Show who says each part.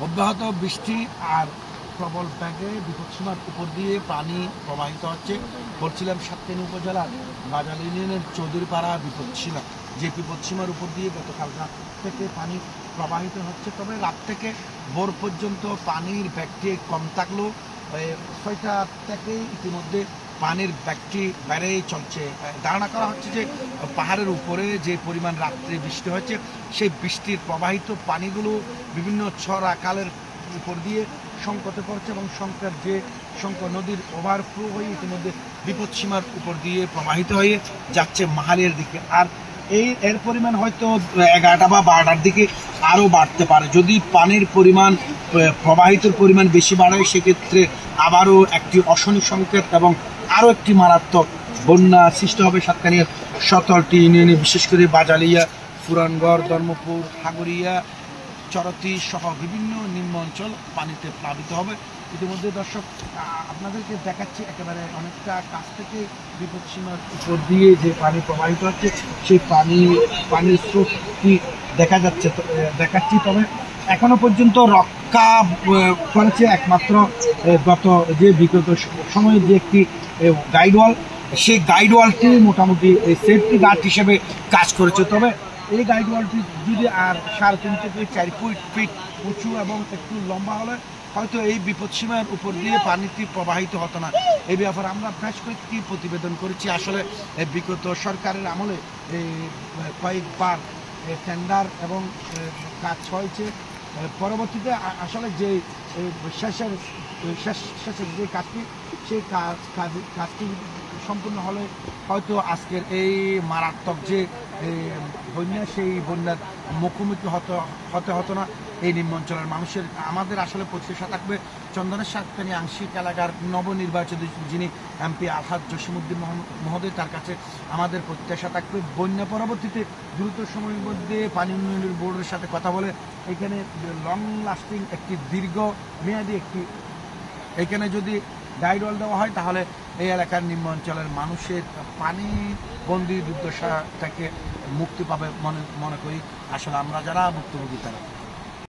Speaker 1: অব্যাহত বৃষ্টি আর প্রবল ব্যাগে বিপদসীমার উপর দিয়ে পানি প্রবাহিত হচ্ছে। বলছিলাম সাতকাইন উপজেলার বাজার ইউনিয়নের চৌধুরীপাড়া বিপদসীমা, যে বিপদসীমার উপর দিয়ে গতকাল রাত থেকে পানি প্রবাহিত হচ্ছে। তবে রাত থেকে ভোর পর্যন্ত পানির ব্যাগটি কম থাকলেও 6টা থেকে ইতিমধ্যে পানির ব্যাগটি বেড়েই চলছে। ধারণা করা হচ্ছে যে পাহাড়ের উপরে যে পরিমাণ রাত্রে বৃষ্টি হচ্ছে, সেই বৃষ্টির প্রবাহিত পানিগুলো বিভিন্ন ছড়া কালের উপর দিয়ে সংকটে পড়ছে এবং শঙ্কর নদীর ওভারফ্লো হয়ে ইতিমধ্যে বিপদসীমার উপর দিয়ে প্রবাহিত হয়ে যাচ্ছে মাহালের দিকে। আর এর পরিমাণ হয়তো 11টা বা 12টার দিকে আরও বাড়তে পারে। যদি পানির পরিমাণ প্রবাহিতর পরিমাণ বেশি বাড়ে, সেক্ষেত্রে আবারও একটি অশনি সংকেত এবং আরও একটি মারাত্মক বন্যা সৃষ্টি হবে সাতকানিয়ার 17টি ইউনিয়নে, বিশেষ করে বাজালিয়া, পুরানগড়, ধর্মপুর, হাগুরিয়া, চরতি সহ বিভিন্ন নিম্ন অঞ্চল পানিতে প্লাবিত হবে। ইতিমধ্যে দর্শক আপনাদেরকে দেখাচ্ছি একেবারে অনেকটা কাছ থেকে বিপদসীমার উপর দিয়ে যে পানি প্রবাহিত হচ্ছে, সেই পানির স্রোতটি দেখাচ্ছি। তবে এখনো পর্যন্ত রক্ষা করেছে একমাত্র গত যে বিগত সময়ে যে একটি গাইডওয়াল, সেই গাইডওয়ালটি মোটামুটি সেফটি গার্ড হিসেবে কাজ করেছে। তবে এই গাইডওয়ালটি যদি আর 3.5 থেকে 4 ফিট উঁচু এবং একটু লম্বা হলে হয়তো এই বিপদসীমার উপর দিয়ে পানিটি প্রবাহিত হতো না। এই ব্যাপারে আমরা বেশ কয়েকটি প্রতিবেদন করেছি। আসলে বিগত সরকারের আমলে কয়েকবার টেন্ডার এবং কাজ হয়েছে। পরবর্তীতে আসলে যে শেষের যে কাজটি, সেই কাজটি সম্পূর্ণ হলে হয়তো আজকের এই মারাত্মক যে বন্যা, সেই বন্যার মুখোমুখি হতো না এই নিম্ন অঞ্চলের মানুষের। আমাদের আসলে প্রত্যাশা থাকবে চন্দনের সাতকানি আংশিক এলাকার নবনির্বাচিত যিনি এমপি আলহাজ জসিমউদ্দিন মহোদয়, তার কাছে আমাদের প্রত্যাশা থাকবে বন্যা পরবর্তীতে দ্রুত সময়ের মধ্যে পানি উন্নয়ন বোর্ডের সাথে কথা বলে এখানে লং লাস্টিং একটি দীর্ঘ মেয়াদী এখানে যদি গাইডওয়াল দেওয়া হয়, তাহলে এই এলাকার নিম্ন অঞ্চলের মানুষের পানি বন্দি দুর্দশা থেকে মুক্তি পাবে মনে করি আসলে আমরা যারা ভুক্তভোগী তারা।